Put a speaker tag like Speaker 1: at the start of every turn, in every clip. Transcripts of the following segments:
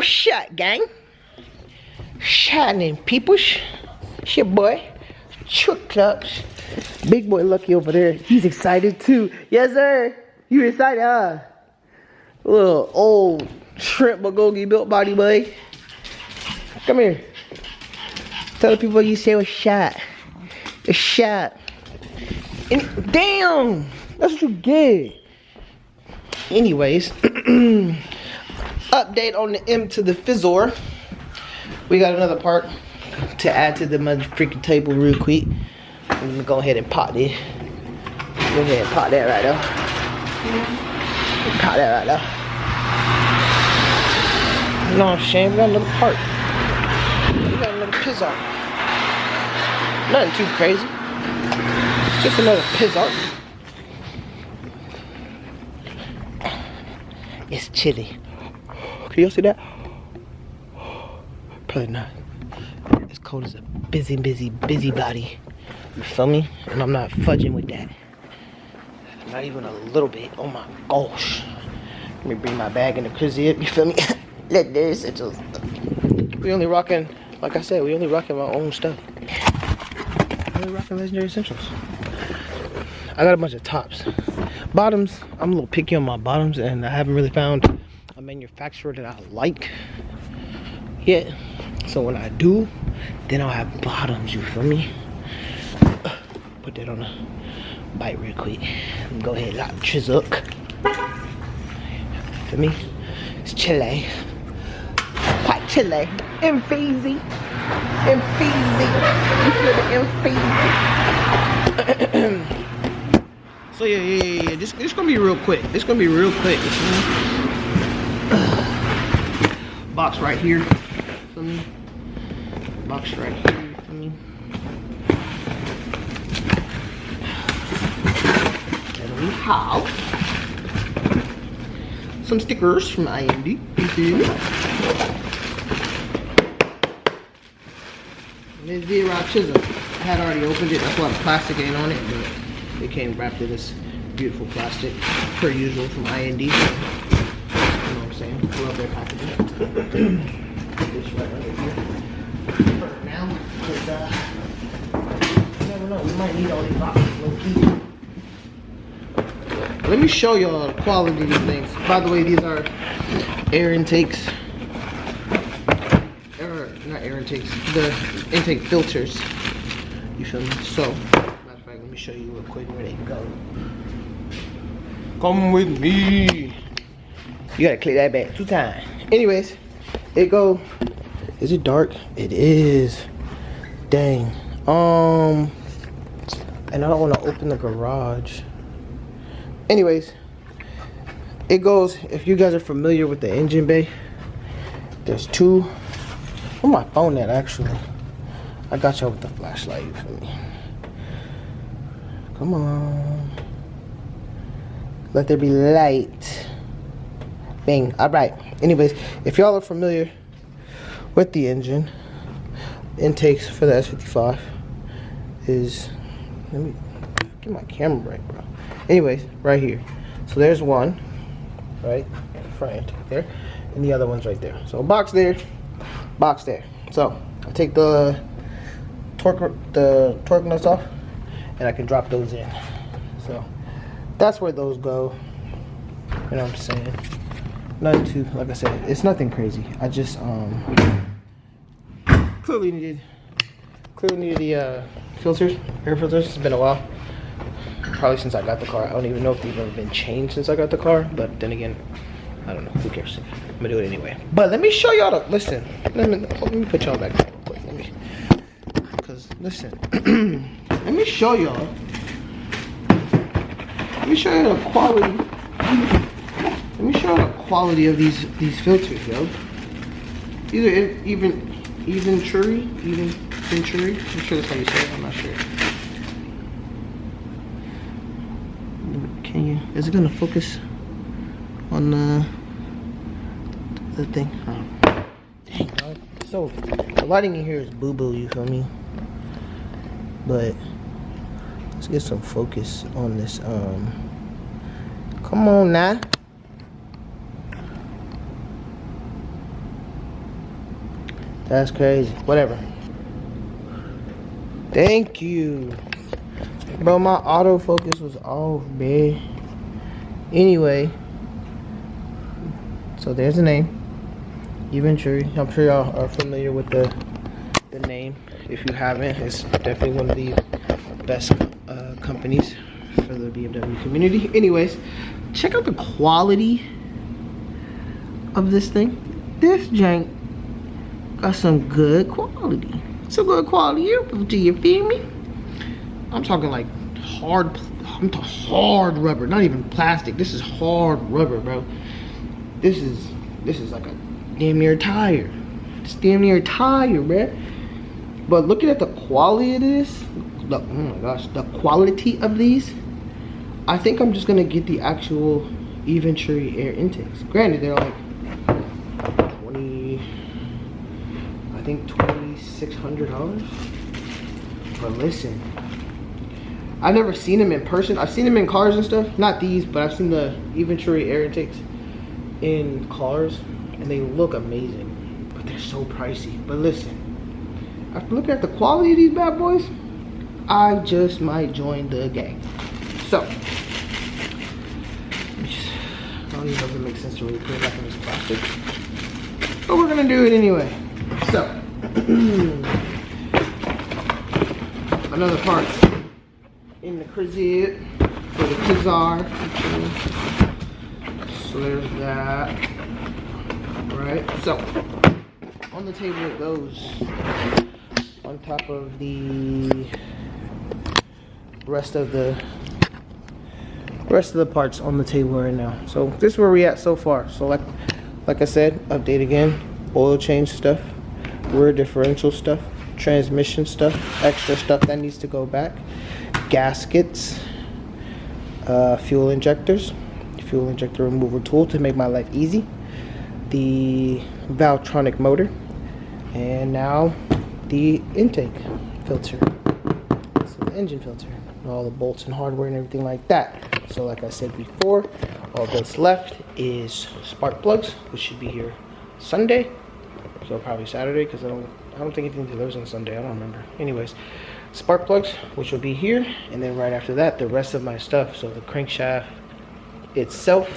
Speaker 1: What's up, gang? Shining peoples. It's your boy, Chuck Clubs. Big boy Lucky over there. He's excited too. Yes, sir. You excited, huh? Little old shrimp bulgogi built body boy. Come here. Tell the people you say what's up. What's up. Damn! That's what you get. Anyways, update on the M to the Fizzor. We got another part to add to the mother freaking table real quick. I'm gonna go ahead and pop this. Go ahead and pop that right there. Pop that right there. You know what I'm saying? We got another part. We got another Fizzor. Nothing too crazy. It's just another Fizzor. It's chilly. Can y'all see that? Probably not. It's cold as a busybody. You feel me? And I'm not fudging with that. Not even a little bit. Oh my gosh. Let me bring my bag in the crib. You feel me? Let this. It's just, we only rocking, like I said, we only rocking our own stuff. We only rocking Legendary Essentials. I got a bunch of tops. Bottoms, I'm a little picky on my bottoms, and I haven't really found a manufacturer that I like yet. So when I do, then I'll have bottoms, you feel me? Put that on a bite real quick. And go ahead and lock Chizuk. Feel me? It's chilly. Quite chilly. And feezy. And feezy. You feel the feezy. So yeah. This gonna be real quick. This gonna be real quick. Box right here. For me. Box right here. For me. And we have some stickers from IMD. And this zero chisel. I had already opened it. That's why the plastic ain't on it. But it came wrapped in this beautiful plastic, per usual from IND. You know what I'm saying? Love their packaging. This right under here. For now, because you never know, we might need all these boxes low key. Let me show y'all the quality of these things. By the way, these are air intakes. Not air intakes, the intake filters. You feel me? So, let me show you real quick where they go. Come with me. You gotta click that back 2 times. Anyways, it go. Is it dark? It is. Dang. And I don't want to open the garage. Anyways, it goes. If you guys are familiar with the engine bay, there's 2. Where my phone at actually? I got y'all with the flashlight. You feel me? Come on. Let there be light. Bang. Alright. Anyways, if y'all are familiar with the engine, intakes for the S55 is, let me get my camera right, bro. Anyways, right here. So there's one, right? Front intake there. And the other one's right there. So box there, box there. So I take the torque nuts off, and I can drop those in. So that's where those go. You know what I'm saying? Nothing too, like I said, it's nothing crazy. I just clearly needed the filters, air filters. It's been a while, probably since I got the car. I don't even know if they've ever been changed since I got the car, but then again, I don't know, who cares? I'm gonna do it anyway. But let me show y'all the, listen, let me put y'all back real quick. Because listen, let me show y'all. Let me show you the quality. Let me show you the quality of these filters, yo. These are even Venturi. I'm sure that's how you say it. I'm not sure. Can you? Is it gonna focus on the thing? Oh. Dang, dog. So the lighting in here is boo boo. You feel me? But let's get some focus on this. Come on now. That's crazy. Whatever. Thank you. Bro, my autofocus was off, man. Anyway. So there's the name. Eventually. I'm sure y'all are familiar with the name. If you haven't, it's definitely one of the best companies for the BMW community. Anyways, check out the quality of this thing. This jank got some good quality. Some good quality. Do you feel me? I'm talking like hard rubber, not even plastic. This is hard rubber, bro. This is like a damn near tire. It's damn near a tire, bro. But looking at the quality of this, oh my gosh, the quality of these, I think I'm just gonna get the actual Venturi air intakes. Granted, they're like $2,600. But listen, I've never seen them in person. I've seen them in cars and stuff. Not these, but I've seen the Venturi air intakes in cars, and they look amazing. But they're so pricey. But listen, after looking at the quality of these bad boys, I just might join the gang. So, I don't even know if it makes sense to really put it back in this plastic, but we're gonna do it anyway. So, another part in the crib for the Kazar. So there's that. Right. So on the table it goes. On top of the rest of the parts on the table right now. So this is where we at so far. So like I said, update again. Oil change stuff, rear differential stuff, transmission stuff, extra stuff that needs to go back, gaskets, fuel injectors, fuel injector remover tool to make my life easy, the Valvetronic motor, and now the intake filter, so the engine filter, and all the bolts and hardware and everything like that. So like I said before, all that's left is spark plugs, which should be here Sunday, so probably Saturday, because I don't think anything delivers on Sunday. I don't remember. Anyways, spark plugs, which will be here, and then right after that, the rest of my stuff. So the crankshaft itself,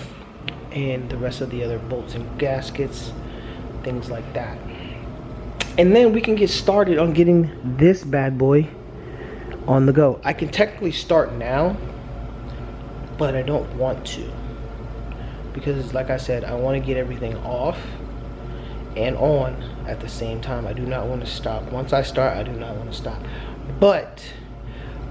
Speaker 1: and the rest of the other bolts and gaskets, things like that. And then we can get started on getting this bad boy on the go. I can technically start now, but I don't want to, because like I said, I want to get everything off and on at the same time. I do not want to stop. Once I start, I do not want to stop. But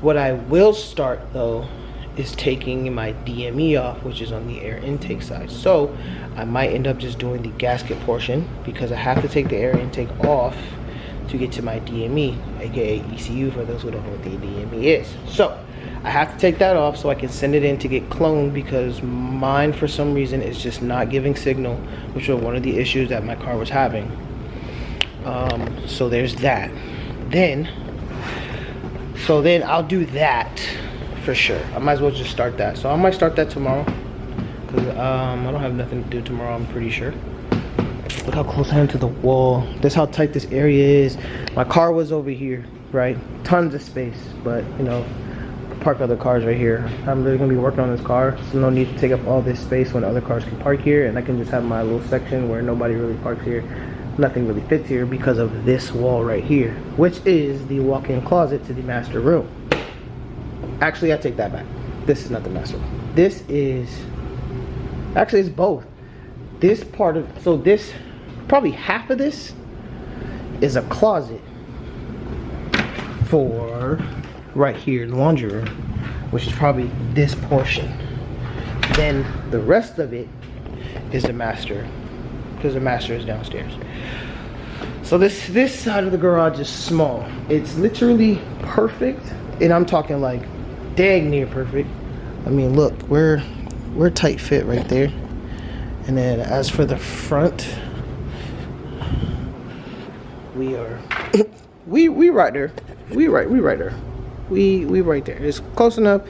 Speaker 1: what I will start though is taking my DME off, which is on the air intake side. So I might end up just doing the gasket portion, because I have to take the air intake off to get to my DME, aka ECU, for those who don't know what the DME is. So I have to take that off so I can send it in to get cloned, because mine for some reason is just not giving signal, which was one of the issues that my car was having. So there's that. Then I'll do that for sure. I might as well just start that. So I might start that tomorrow, because I don't have nothing to do tomorrow, I'm pretty sure. Look how close I am to the wall. That's how tight this area is. My car was over here, right? Tons of space, but you know, park other cars right here. I'm really gonna be working on this car, so no need to take up all this space when other cars can park here, and I can just have my little section where nobody really parks here. Nothing really fits here because of this wall right here, which is the walk-in closet to the master room. Actually, I take that back. This is not the master room. This is, actually it's both. This part of, so this, probably half of this is a closet for right here, the laundry room, which is probably this portion. Then the rest of it is the master, because the master is downstairs. So this side of the garage is small. It's literally perfect, and I'm talking like dang near perfect. I mean, look, we're tight fit right there. And then as for the front, we are we right there. We right there. We right there. It's close enough.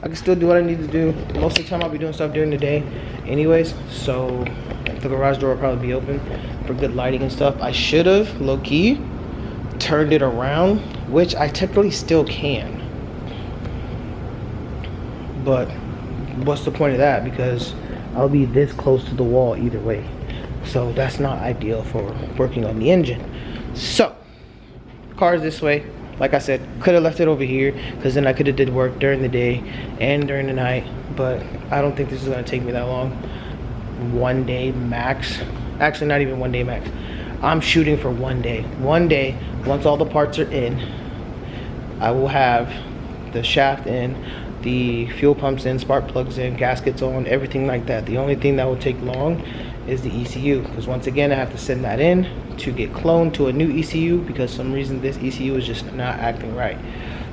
Speaker 1: I can still do what I need to do. Most of the time I'll be doing stuff during the day anyways, so the garage door will probably be open. for good lighting and stuff. I should have low-key turned it around, which I technically still can, but what's the point of that, because I'll be this close to the wall either way, so that's not ideal for working on the engine. So car's this way. Like I said, could have left it over here, because then I could have did work during the day and during the night, but I don't think this is going to take me that long. 1 day max. Actually, not even 1 day max. I'm shooting for 1 day. 1 day, once all the parts are in, I will have the shaft in, the fuel pumps in, spark plugs in, gaskets on, everything like that. The only thing that will take long is the ECU, because once again I have to send that in to get cloned to a new ECU, because some reason this ECU is just not acting right.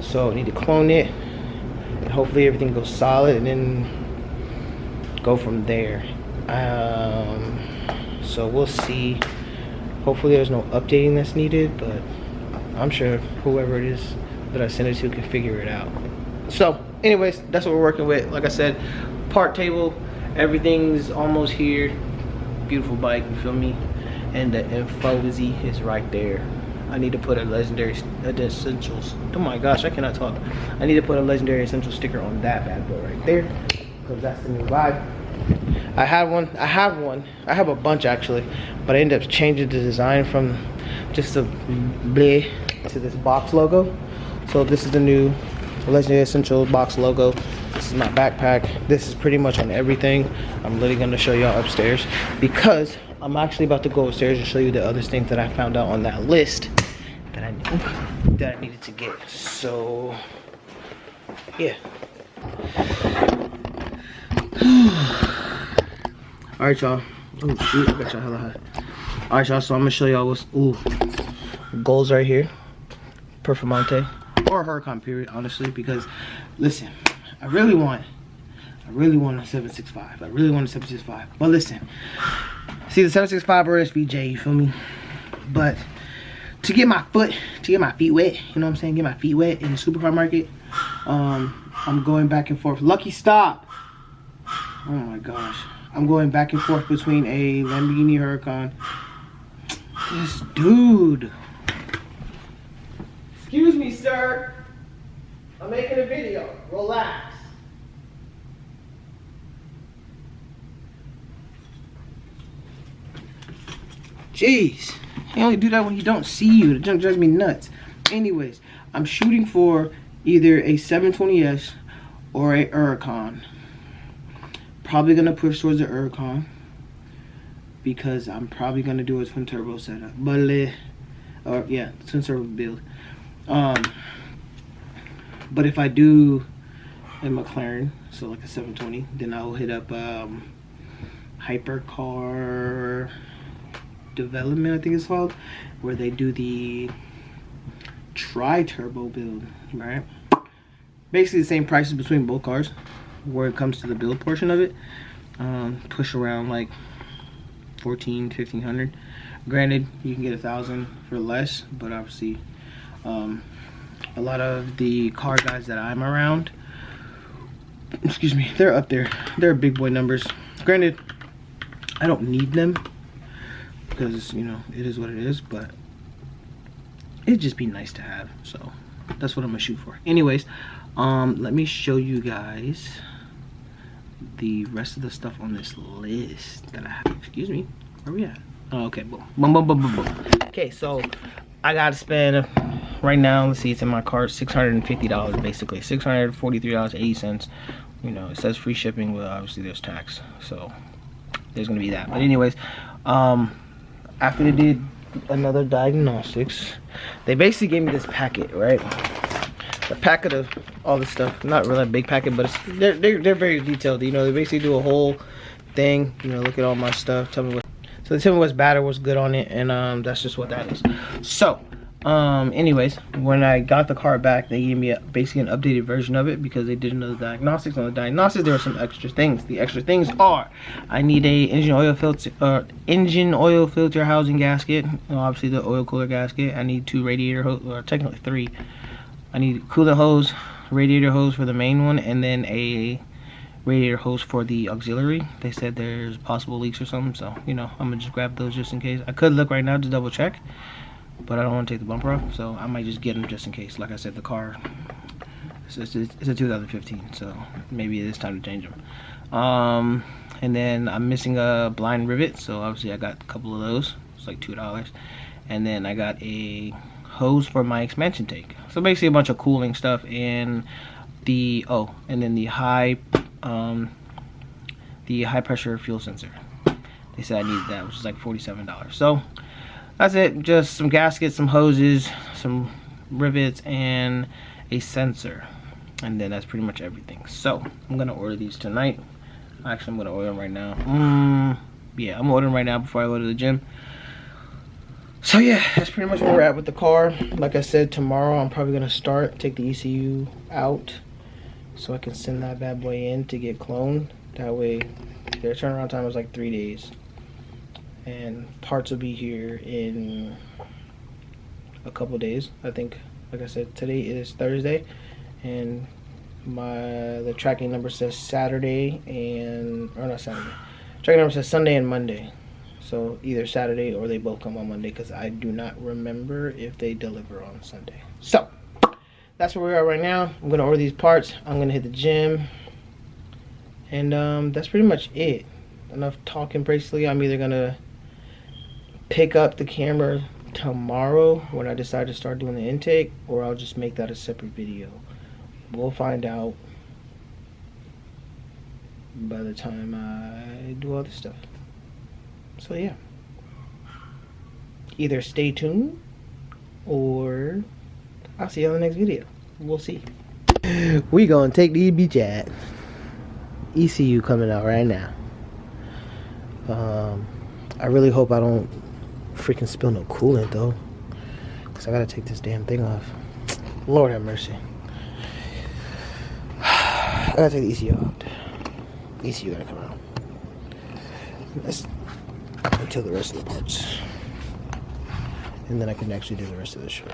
Speaker 1: So I need to clone it, and hopefully everything goes solid, and then go from there. So we'll see. Hopefully there's no updating that's needed, but I'm sure whoever it is that I send it to can figure it out. So anyways, that's what we're working with. Like I said, part table, everything's almost here. Beautiful bike, you feel me? And the info is right there. I need to put a legendary essentials. Oh my gosh, I cannot talk. I need to put a legendary essential sticker on that bad boy right there, because that's the new vibe. I have a bunch actually, but I ended up changing the design from just a bleh to this box logo. So this is the new legendary essential box logo. This is my backpack. This is pretty much on everything. I'm literally gonna show y'all upstairs, because I'm actually about to go upstairs and show you the other things that I found out on that list that I needed to get. So yeah. Alright y'all. Oh shoot, I got y'all hella high. Alright y'all, so I'm gonna show y'all what's goals right here. Performante or Huracan period, honestly, because listen, I really want a 765. I really want a 765. But listen, see the 765 or SVJ, you feel me? But to get my feet wet, you know what I'm saying? Get my feet wet in the supercar market. I'm going back and forth. Lucky, stop! Oh my gosh. I'm going back and forth between a Lamborghini Huracan. This dude. Excuse me, sir. I'm making a video. Relax. Jeez. You only do that when you don't see you. The junk drives me nuts. Anyways, I'm shooting for either a 720S or a Huracan. Probably gonna push towards the Huracan, because I'm probably gonna do a twin turbo setup. But or yeah, twin turbo build. But if I do a McLaren, so like a 720, then I'll hit up Hypercar Development, I think it's called, where they do the tri-turbo build, right? Basically the same prices between both cars where it comes to the build portion of it. Push around like 1500. Granted, you can get 1,000 for less, but obviously a lot of the car guys that I'm around, excuse me, they're up there. They're big boy numbers. Granted, I don't need them, because you know it is what it is, but it'd just be nice to have. So that's what I'm gonna shoot for. Anyways, let me show you guys the rest of the stuff on this list that I have. Excuse me, where we at? Oh, okay, boom, boom, boom, boom, boom, boom. Okay, so I gotta spend right now, let's see, it's in my cart, $650 basically, $643.80. You know, it says free shipping, but obviously there's tax, so there's gonna be that. But anyways, after they did another diagnostics, they basically gave me this packet, right? The packet of all this stuff, not really a big packet, but it's, they're very detailed. You know, they basically do a whole thing. You know, look at all my stuff, tell me what. So they tell me what's bad or what's good on it, and that's just what that is. So, anyways, when I got the car back, they gave me basically an updated version of it, because they did another diagnostics. On the diagnostics, there were some extra things. The extra things are, I need a engine oil filter housing gasket, obviously the oil cooler gasket. I need 2 radiator hose, or technically 3. I need coolant hose, radiator hose for the main one, and then a radiator hose for the auxiliary. They said there's possible leaks or something, so you know, I'm gonna just grab those just in case. I could look right now to double check, but I don't want to take the bumper off, so I might just get them just in case. Like I said, the car, it's a 2015, so maybe it is time to change them. And then I'm missing a blind rivet, so obviously I got a couple of those. It's like $2. And then I got a hose for my expansion tank. So basically a bunch of cooling stuff, and the high pressure fuel sensor. They said I needed that, which is like $47. So that's it. Just some gaskets, some hoses, some rivets, and a sensor. And then that's pretty much everything. So I'm gonna order these tonight. Actually, I'm gonna order them right now. Yeah, I'm ordering right now before I go to the gym. So yeah, that's pretty much where we're at with the car. Like I said, tomorrow I'm probably gonna take the ECU out, so I can send that bad boy in to get cloned. That way, their turnaround time is like 3 days, and parts will be here in a couple days. I think, like I said, today is Thursday, and the tracking number says Saturday or not Saturday. Tracking number says Sunday and Monday. So either Saturday or they both come on Monday, because I do not remember if they deliver on Sunday. So that's where we are right now. I'm gonna order these parts. I'm gonna hit the gym, and that's pretty much it. Enough talking. Basically, I'm either gonna pick up the camera tomorrow when I decide to start doing the intake, or I'll just make that a separate video. We'll find out by the time I do all this stuff. So yeah, either stay tuned or I'll see you on the next video. We'll see. We gonna take these beach at ECU coming out right now. I really hope I don't freaking spill no coolant though, because I gotta take this damn thing off. Lord have mercy. I gotta take the ECU out. ECU gotta come out. Let's until the rest of the parts, and then I can actually do the rest of the show.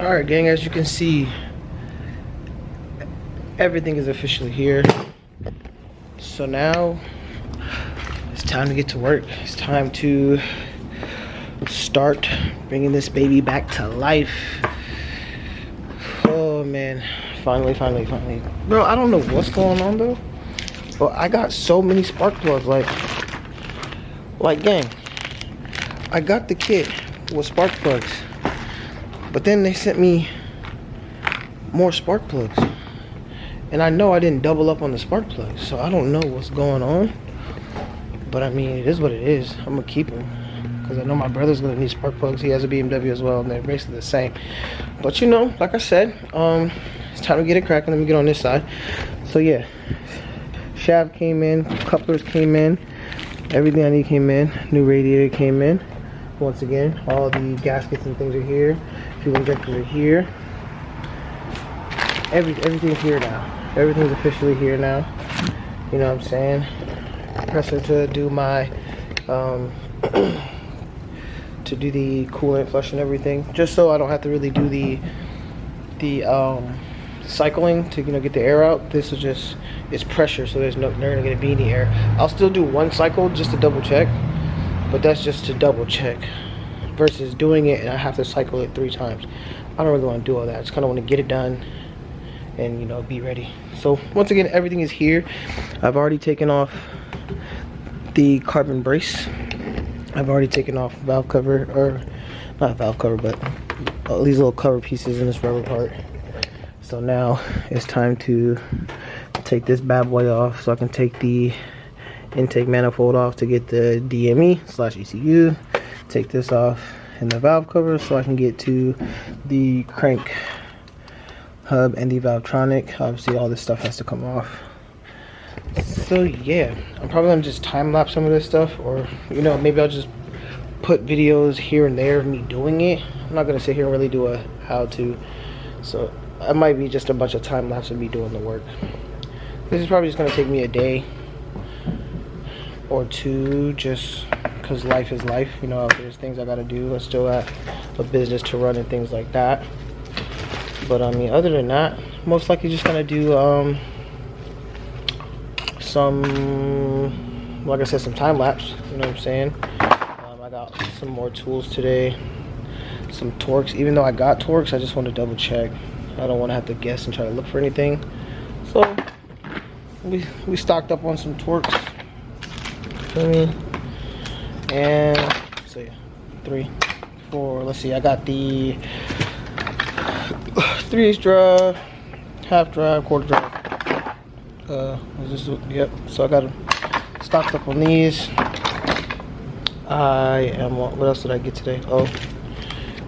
Speaker 1: Alright gang, as you can see, everything is officially here. So now it's time to get to work. It's time to start bringing this baby back to life. Oh man, finally. Bro, I don't know what's going on though, but I got so many spark plugs. Like gang, I got the kit with spark plugs, but then they sent me more spark plugs, and I know I didn't double up on the spark plugs, so I don't know what's going on. But I mean, it is what it is. I'm gonna keep them because I know my brother's gonna need spark plugs. He has a BMW as well, and they're basically the same. But you know, like I said, it's time to get it cracking. Let me get on this side. So yeah, shaft came in, couplers came in, everything I need came in, new radiator came in. Once again, all the gaskets and things are here, fuel injectors are here. Everything's here now. Everything's officially here now. You know what I'm saying? Pressing to do my to do the coolant flush and everything, just so I don't have to really do the cycling to, you know, get the air out. This is just, it's pressure, so there's no, they're not gonna be any air. I'll still do one cycle just to double check, but that's just to double check versus doing it and I have to cycle it 3 times. I don't really want to do all that. I just kind of want to get it done and, you know, be ready. So once again, everything is here. I've already taken off the carbon brace. I've already taken off valve cover, or not valve cover, but all these little cover pieces in this rubber part. So now it's time to take this bad boy off so I can take the intake manifold off to get the DME/ECU. Take this off and the valve cover so I can get to the crank hub and the Valvetronic. Obviously all this stuff has to come off. So yeah, I'm probably gonna just time lapse some of this stuff, or you know, maybe I'll just put videos here and there of me doing it. I'm not gonna sit here and really do a how to, so it might be just a bunch of time lapse of me doing the work. This is probably just gonna take me a day or 2, just because life is life, you know. There's things I gotta do. I still have a business to run and things like that. But I mean, other than that, most likely just gonna do some, like I said, some time lapse, you know what I'm saying. I got some more tools today, some Torx. Even though I got Torx, I just want to double check. I don't want to have to guess and try to look for anything. So we stocked up on some Torx, feel me? And so yeah, 3, 4, let's see, I got the 3/8 drive, half drive, quarter drive. Yep, so I got them stocked up on these. What else did I get today? Oh,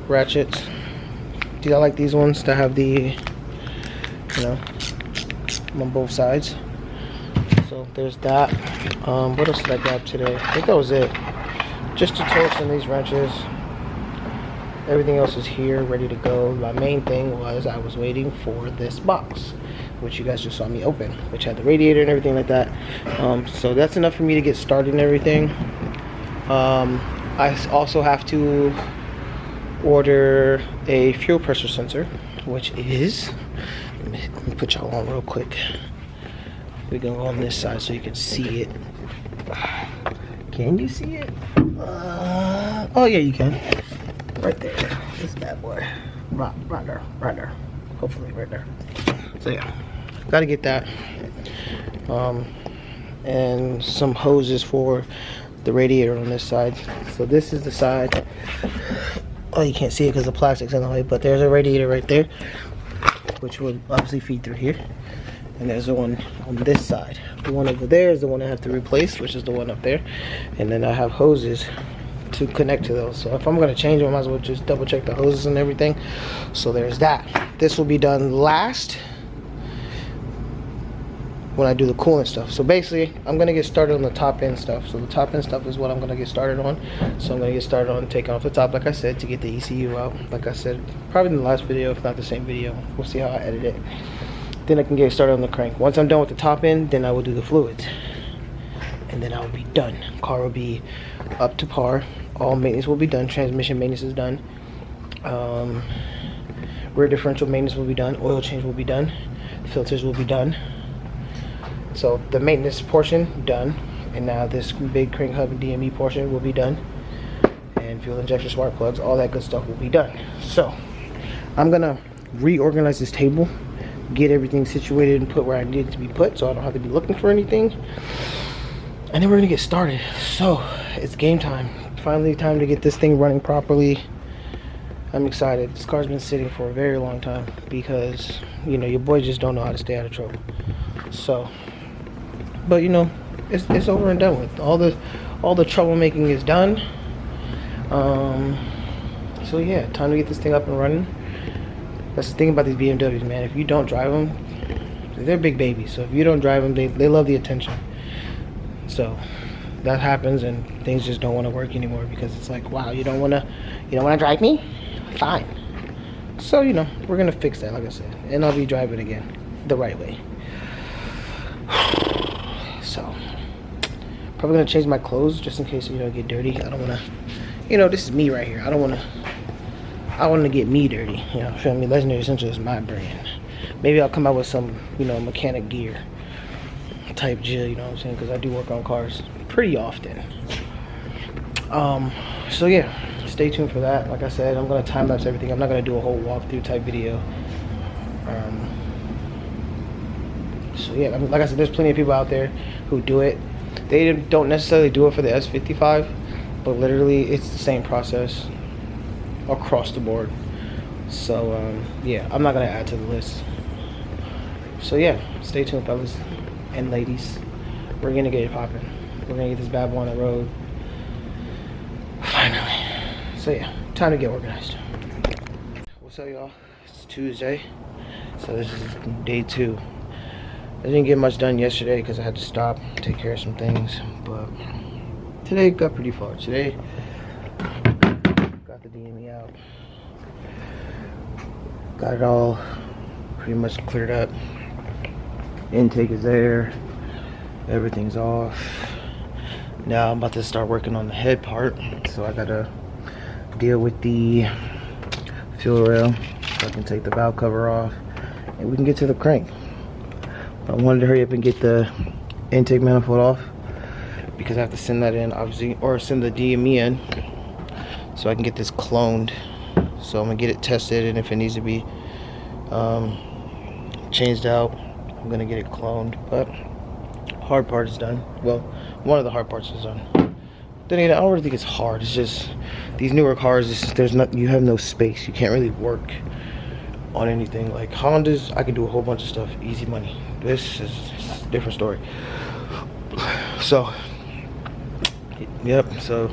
Speaker 1: ratchets. Do I like these ones that have the, you know, on both sides? So there's that. What else did I grab today? I think that was it. Just the Torx and these wrenches. Everything else is here, ready to go. My main thing was I was waiting for this box, which you guys just saw me open, which had the radiator and everything like that. So that's enough for me to get started and everything. I also have to order a fuel pressure sensor, which is, let me put y'all on real quick. We're gonna go on this side so you can see it. Can you see it? Oh yeah, you can. Right there, this bad boy. Right there. Hopefully right there. So yeah, gotta get that. And some hoses for the radiator on this side. So this is the side. Oh, you can't see it because the plastic's in the way, but there's a radiator right there, which would obviously feed through here. And there's the one on this side. The one over there is the one I have to replace, which is the one up there. And then I have hoses to connect to those. So if I'm gonna change them, I might as well just double check the hoses and everything. So there's that. This will be done last when I do the coolant stuff. So basically, I'm gonna get started on the top end stuff. So the top end stuff is what I'm gonna get started on. So I'm gonna get started on taking off the top, like I said, to get the ECU out. Like I said, probably in the last video, if not the same video. We'll see how I edit it. Then I can get started on the crank. Once I'm done with the top end, then I will do the fluids. And then I will be done. Car will be up to par. All maintenance will be done. Transmission maintenance is done. Rear differential maintenance will be done. Oil change will be done. Filters will be done. So the maintenance portion done, and now this big crank hub and DME portion will be done, and fuel injector, spark plugs, all that good stuff will be done. So I'm gonna reorganize this table, get everything situated and put where I need it to be put, so I don't have to be looking for anything, and then we're gonna get started. So it's game time. Finally time to get this thing running properly. I'm excited. This car's been sitting for a very long time because, you know, your boy just don't know how to stay out of trouble. So, but you know, it's over and done with. All the troublemaking is done. So yeah, time to get this thing up and running. That's the thing about these BMWs, man. If you don't drive them, they're big babies. So if you don't drive them, they love the attention. So that happens, and things just don't want to work anymore because it's like, wow, you don't want to drive me? Fine. So, you know, we're gonna fix that, like I said, and I'll be driving again the right way. So probably gonna change my clothes just in case, you know, get dirty. I don't want to, you know, this is me right here. I want to get me dirty, you know. Feel me? Legendary Essential is my brand. Maybe I'll come out with some, you know, mechanic gear type Jill, you know what I'm saying, because I do work on cars pretty often. So yeah, stay tuned for that. Like I said, I'm gonna time lapse everything. I'm not gonna do a whole walkthrough type video. So yeah, I mean, like I said, there's plenty of people out there who do it. They don't necessarily do it for the S55, but literally it's the same process across the board. So yeah, I'm not gonna add to the list. So yeah, stay tuned, fellas and ladies. We're gonna get it popping. We're gonna get this bad boy on the road finally. So yeah, time to get organized. What's up, y'all? It's Tuesday, so this is day 2. I didn't get much done yesterday because I had to stop, take care of some things, but today got pretty far. Today got the DME out, got it all pretty much cleared up. Intake is there, everything's off. Now I'm about to start working on the head part, so I gotta deal with the fuel rail so I can take the valve cover off and we can get to the crank. I wanted to hurry up and get the intake manifold off because I have to send that in, obviously, or send the DME in so I can get this cloned. So I'm gonna get it tested, and if it needs to be changed out, I'm gonna get it cloned. But hard part is done. Well, one of the hard parts is done. Then again, I don't really think it's hard. It's just these newer cars, you have no space. You can't really work on anything. Like Hondas, I can do a whole bunch of stuff, easy money. This is a different story. So yep, so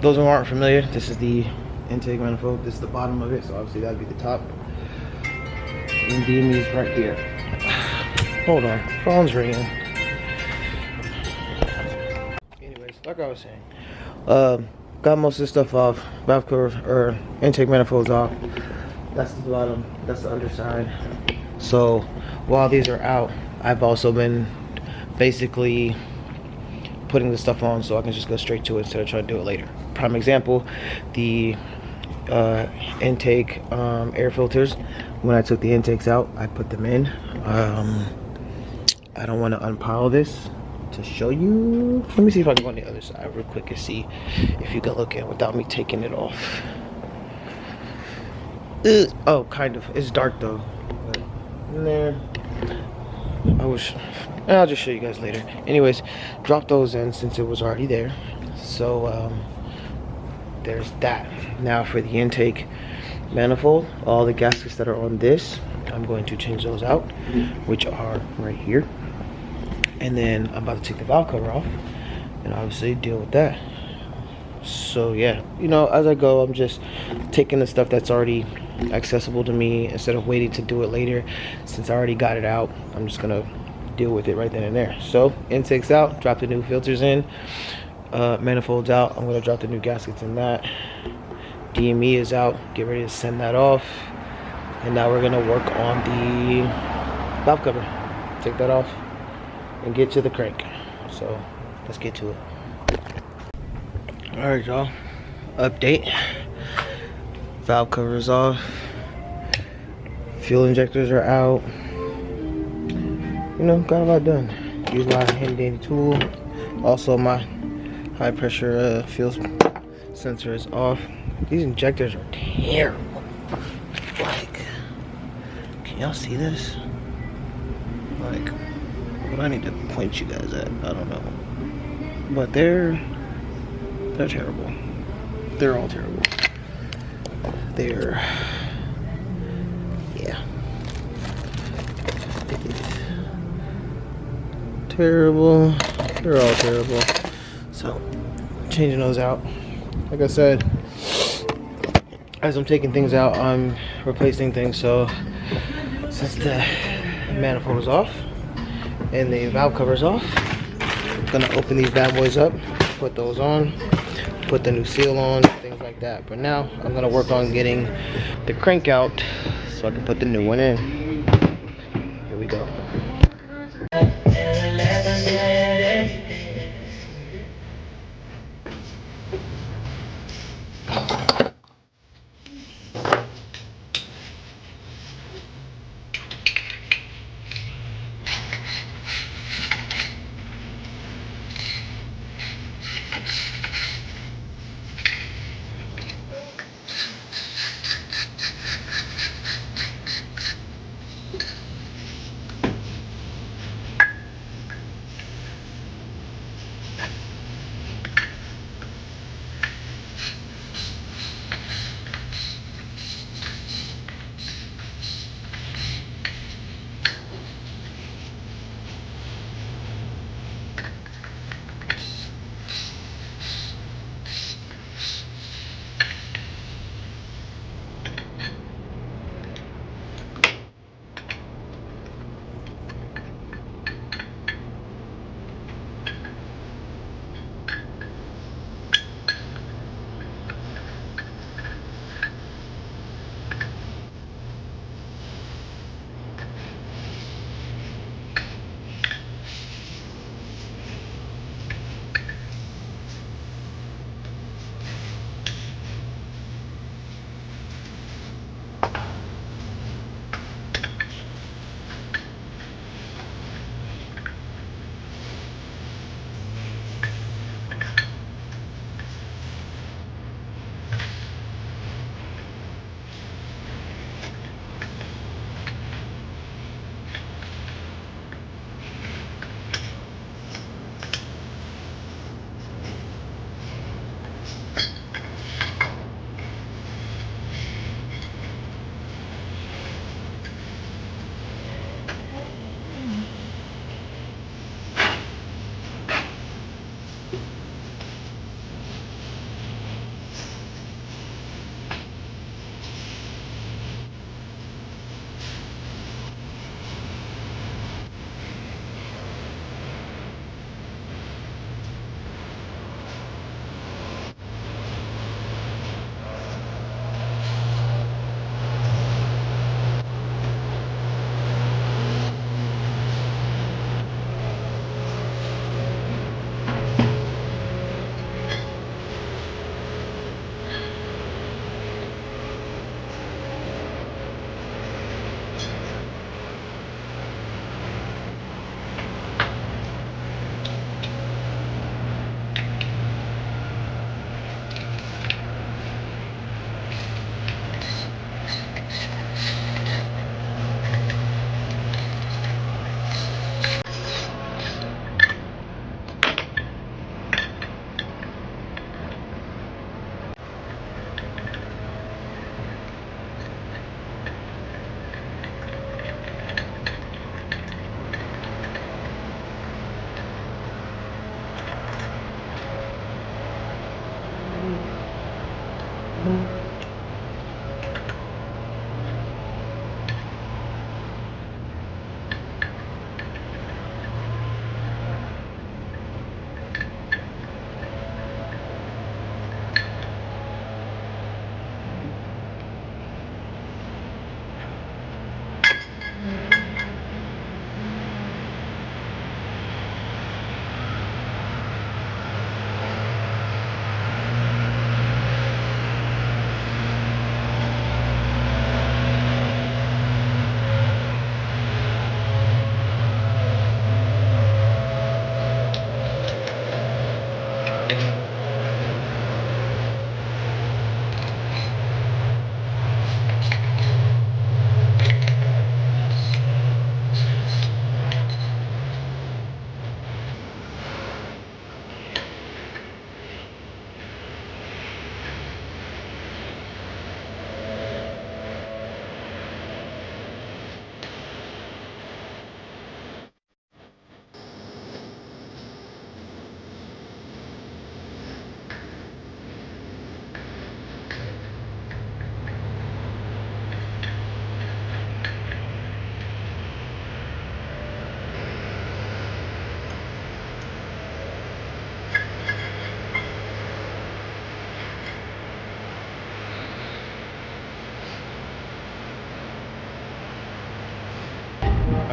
Speaker 1: those who aren't familiar, this is the intake manifold. This is the bottom of it, so obviously that would be the top, and DME is right here. Hold on, phone's ringing. Anyways, like I was saying, got most of this stuff off. Valve cover or intake manifolds off. That's the bottom, that's the underside. So while these are out, I've also been basically putting the stuff on so I can just go straight to it instead of trying to do it later. Prime example, the intake air filters. When I took the intakes out, I put them in. I don't want to unpile this to show you. Let me see if I can go on the other side real quick and see if you can look at it without me taking it off. Oh, kind of. It's dark though. But in there, I'll just show you guys later. Anyways, drop those in since it was already there. So there's that. Now for the intake manifold, all the gaskets that are on this, I'm going to change those out, which are right here. And then I'm about to take the valve cover off and obviously deal with that. So yeah, you know, as I go, I'm just taking the stuff that's already accessible to me instead of waiting to do it later. Since I already got it out, I'm just gonna deal with it right then and there. So intakes out, drop the new filters in, manifolds out, I'm gonna drop the new gaskets in that. DME is out, get ready to send that off. And now we're gonna work on the valve cover. Take that off and get to the crank. So let's get to it. All right, y'all, update. Valve cover is off. fuel injectors are out. You know, got a lot done. Use my handy dandy tool. Also, my high pressure fuel sensor is off. These injectors are terrible. Like, can y'all see this? Like, what I need to point you guys at, I don't know. But they're terrible. They're all terrible. They're, yeah. Terrible. They're all terrible. So, changing those out. Like I said, as I'm taking things out, I'm replacing things. So, since the manifold is off and the valve cover is off, I'm gonna open these bad boys up, put those on, put the new seal on, things like that. But now I'm gonna work on getting the crank out so I can put the new one in. Here we go.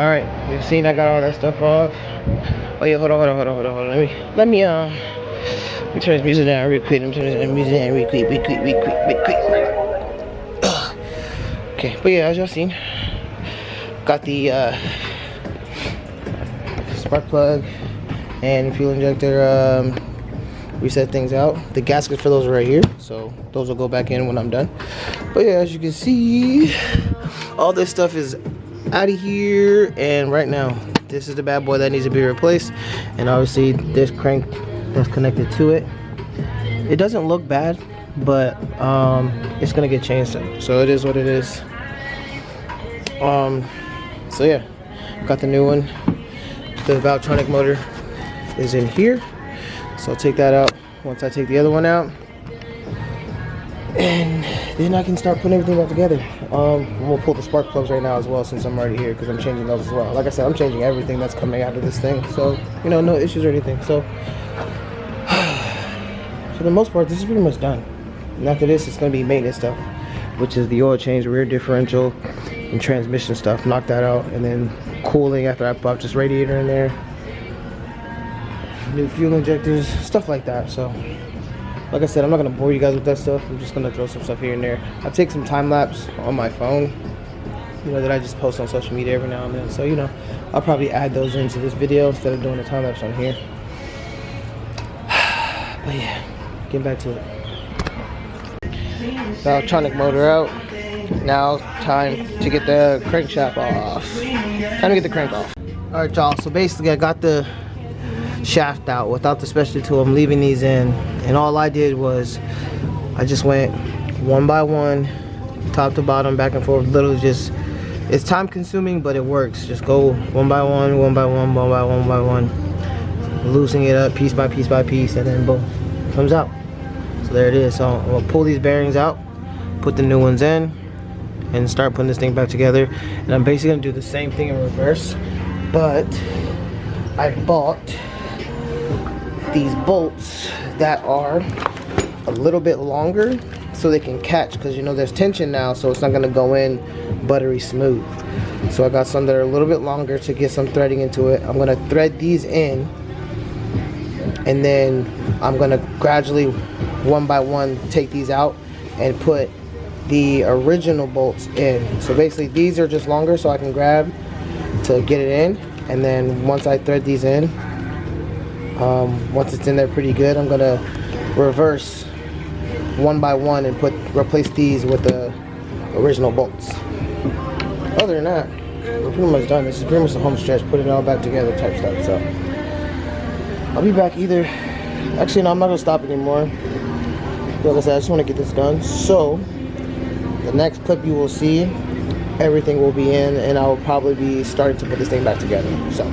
Speaker 1: All right, you've seen I got all that stuff off. Oh yeah, hold on. Let me turn this music down real quick. Real quick. Okay, but yeah, as y'all seen, got the spark plug and fuel injector reset things out. The gaskets for those are right here, so those will go back in when I'm done. But yeah, as you can see, all this stuff is out of here, and right now this is the bad boy that needs to be replaced. And obviously this crank that's connected to it, it doesn't look bad, but it's gonna get changed, so it is what it is. So yeah, got the new one. The Valvetronic motor is in here, so I'll take that out once I take the other one out, and then I can start putting everything back together. We'll pull the spark plugs right now as well, since I'm already here, because I'm changing those as well. Like I said, I'm changing everything that's coming out of this thing, so you know, no issues or anything. So for the most part, this is pretty much done. And after this, it's going to be maintenance stuff, which is the oil change, rear differential, and transmission stuff. Knock that out, and then cooling after I pop this radiator in there, new fuel injectors, stuff like that. So like I said, I'm not gonna bore you guys with that stuff. I'm just gonna throw some stuff here and there. I take some time lapse on my phone, you know, that I just post on social media every now and then. So you know, I'll probably add those into this video instead of doing the time lapse on here. But yeah, getting back to it. Valvetronic motor out. Now time to get the crankshaft off. Time to get the crank off. All right, y'all. So basically, I got the shaft out without the specialty tool. I'm leaving these in, and all I did was I just went one by one, top to bottom, back and forth. Literally just, it's time consuming, but it works. Just go one by one, loosening it up piece by piece by piece, and then boom, it comes out. So there it is. So I'm gonna pull these bearings out, put the new ones in, and start putting this thing back together. And I'm basically gonna do the same thing in reverse, but I bought these bolts that are a little bit longer so they can catch, because you know there's tension now, so it's not going to go in buttery smooth. So I got some that are a little bit longer to get some threading into it. I'm going to thread these in, and then I'm going to gradually one by one take these out and put the original bolts in. So basically these are just longer so I can grab to get it in, and then once I thread these in, once it's in there pretty good, I'm gonna reverse one by one and replace these with the original bolts. Other than that, we're pretty much done. This is pretty much the home stretch, put it all back together type stuff. So I'll be back either. Actually, no, I'm not gonna stop anymore. Like I said, I just want to get this done. So the next clip you will see, everything will be in, and I will probably be starting to put this thing back together. So